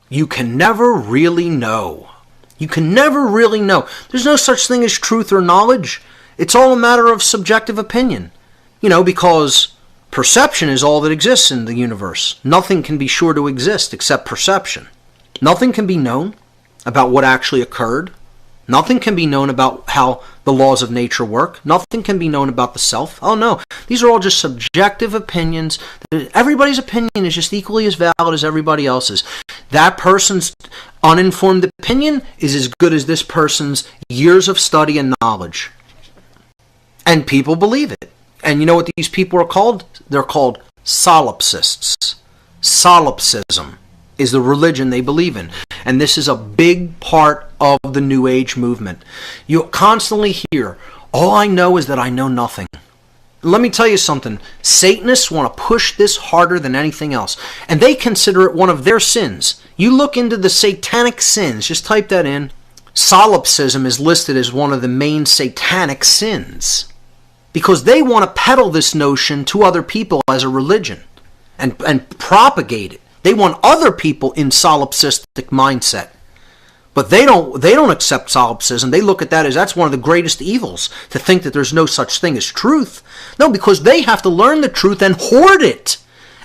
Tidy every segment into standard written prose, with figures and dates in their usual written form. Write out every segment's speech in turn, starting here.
You can never really know. You can never really know. There's no such thing as truth or knowledge. It's all a matter of subjective opinion. Because perception is all that exists in the universe. Nothing can be sure to exist except perception. Nothing can be known about what actually occurred. Nothing can be known about how the laws of nature work. Nothing can be known about the self. Oh no, these are all just subjective opinions. Everybody's opinion is just equally as valid as everybody else's. That person's uninformed opinion is as good as this person's years of study and knowledge. And people believe it. And you know what these people are called? They're called solipsists. Solipsism is the religion they believe in. And this is a big part of the New Age movement. You constantly hear, all I know is that I know nothing. Let me tell you something. Satanists want to push this harder than anything else. And they consider it one of their sins. You look into the satanic sins, just type that in. Solipsism is listed as one of the main satanic sins. Because they want to peddle this notion to other people as a religion and propagate it. They want other people in solipsistic mindset. But they don't accept solipsism. They look at that as that's one of the greatest evils, to think that there's no such thing as truth. No, because they have to learn the truth and hoard it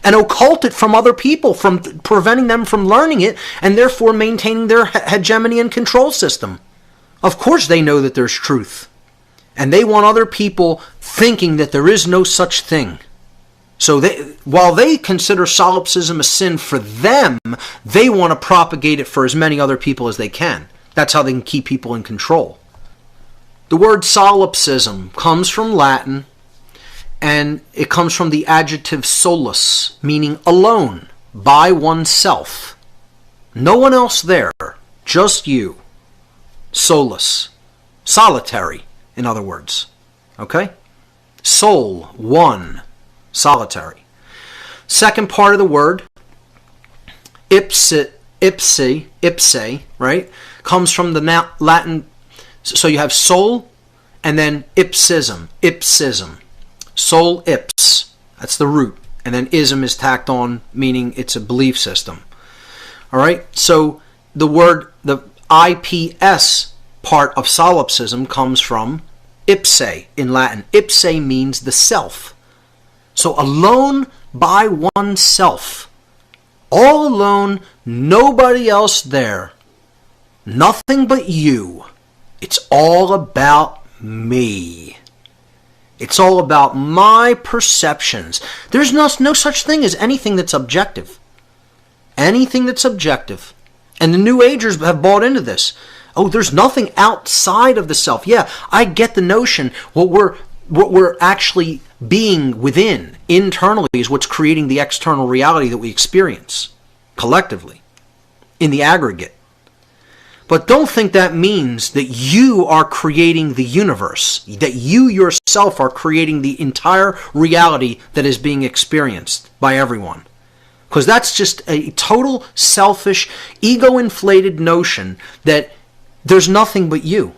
and occult it from other people, from preventing them from learning it and therefore maintaining their hegemony and control system. Of course they know that there's truth. And they want other people thinking that there is no such thing. So while they consider solipsism a sin for them, they want to propagate it for as many other people as they can. That's how they can keep people in control. The word solipsism comes from Latin, and it comes from the adjective solus, meaning alone, by oneself. No one else there, just you. Solus, solitary, in other words. Okay? Soul, one. Solitary. Second part of the word, ipse, right, comes from the Latin. So you have soul and then ipsism. Soul ips. That's the root. And then ism is tacked on, meaning it's a belief system. All right? So the word, the IPS part of solipsism comes from ipse in Latin. Ipse means the self. So alone by oneself. All alone, nobody else there. Nothing but you. It's all about me. It's all about my perceptions. There's no such thing as anything that's objective. Anything that's objective. And the New Agers have bought into this. Oh, there's nothing outside of the self. Yeah, I get the notion. What we're actually being within, internally, is what's creating the external reality that we experience, collectively, in the aggregate. But don't think that means that you are creating the universe, that you yourself are creating the entire reality that is being experienced by everyone. Because that's just a total selfish, ego-inflated notion that there's nothing but you.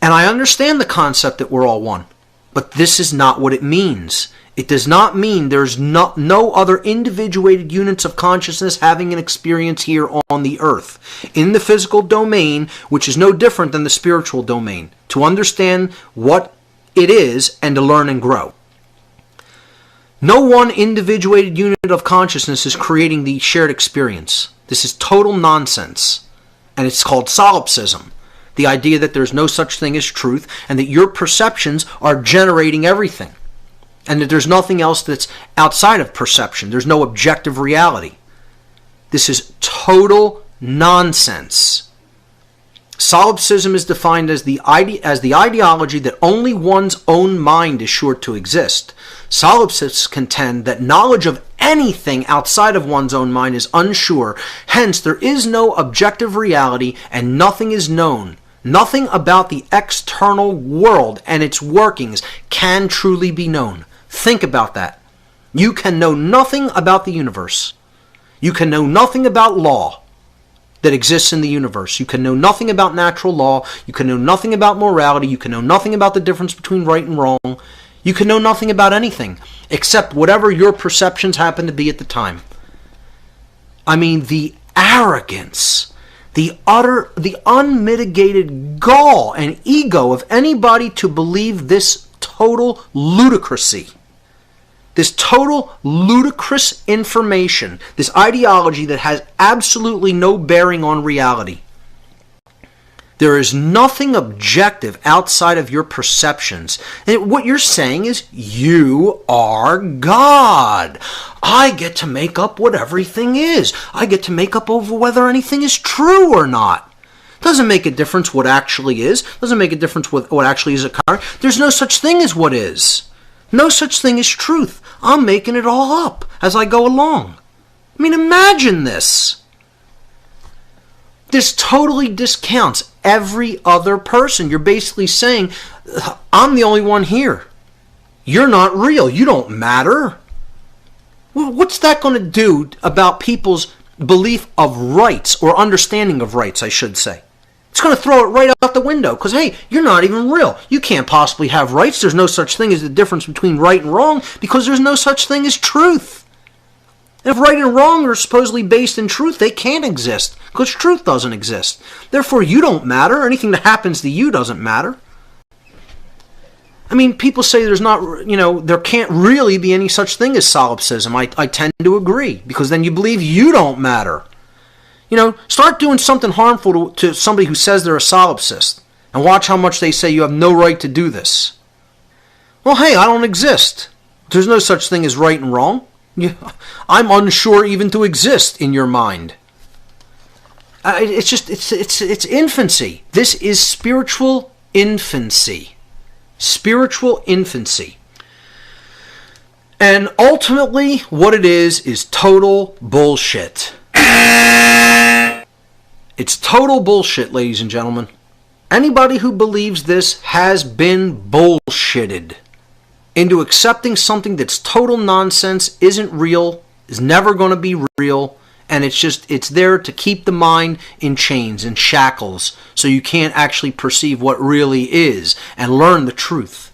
And I understand the concept that we're all one. But this is not what it means. It does not mean there's no other individuated units of consciousness having an experience here on the earth, in the physical domain, which is no different than the spiritual domain, to understand what it is and to learn and grow. No one individuated unit of consciousness is creating the shared experience. This is total nonsense. And it's called solipsism. The idea that there's no such thing as truth and that your perceptions are generating everything. And that there's nothing else that's outside of perception. There's no objective reality. This is total nonsense. Solipsism is defined as the ideology that only one's own mind is sure to exist. Solipsists contend that knowledge of anything outside of one's own mind is unsure. Hence, there is no objective reality and nothing is known. Nothing about the external world and its workings can truly be known. Think about that. You can know nothing about the universe. You can know nothing about law that exists in the universe. You can know nothing about natural law. You can know nothing about morality. You can know nothing about the difference between right and wrong. You can know nothing about anything except whatever your perceptions happen to be at the time. I mean, the arrogance, the unmitigated gall and ego of anybody to believe this total ludicrousy. This total ludicrous information, this ideology that has absolutely no bearing on reality. There is nothing objective outside of your perceptions. And what you're saying is, you are God. I get to make up what everything is. I get to make up over whether anything is true or not. Doesn't make a difference what actually is. Doesn't make a difference what actually is occurring. There's no such thing as what is. No such thing as truth. I'm making it all up as I go along. I mean, imagine this. This totally discounts every other person. You're basically saying, I'm the only one here. You're not real. You don't matter. Well, what's that going to do about people's belief of rights, or understanding of rights, I should say? It's going to throw it right out the window because, hey, you're not even real. You can't possibly have rights. There's no such thing as the difference between right and wrong because there's no such thing as truth. And if right and wrong are supposedly based in truth, they can't exist because truth doesn't exist. Therefore, you don't matter. Anything that happens to you doesn't matter. I mean, people say there's not, there can't really be any such thing as solipsism. I tend to agree because then you believe you don't matter. Start doing something harmful to somebody who says they're a solipsist and watch how much they say you have no right to do this. Well, hey, I don't exist. There's no such thing as right and wrong. I'm unsure even to exist in your mind. It's infancy. This is spiritual infancy. Spiritual infancy. And ultimately, what it is total bullshit. It's total bullshit, ladies and gentlemen. Anybody who believes this has been bullshitted into accepting something that's total nonsense, isn't real, is never going to be real, and it's there to keep the mind in chains and shackles so you can't actually perceive what really is and learn the truth.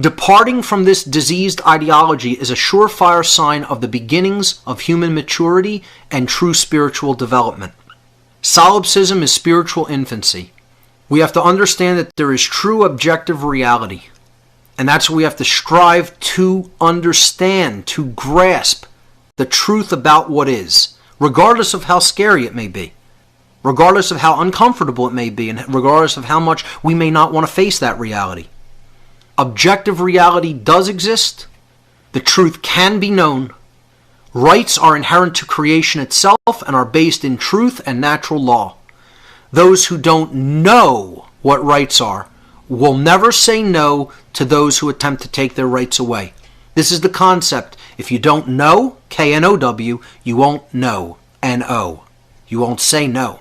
Departing from this diseased ideology is a surefire sign of the beginnings of human maturity and true spiritual development. Solipsism is spiritual infancy. We have to understand that there is true objective reality. And that's what we have to strive to understand, to grasp the truth about what is, regardless of how scary it may be, regardless of how uncomfortable it may be, and regardless of how much we may not want to face that reality. Objective reality does exist. The truth can be known. Rights are inherent to creation itself and are based in truth and natural law. Those who don't know what rights are will never say no to those who attempt to take their rights away. This is the concept. If you don't know, K-N-O-W, you won't know, N-O. You won't say no.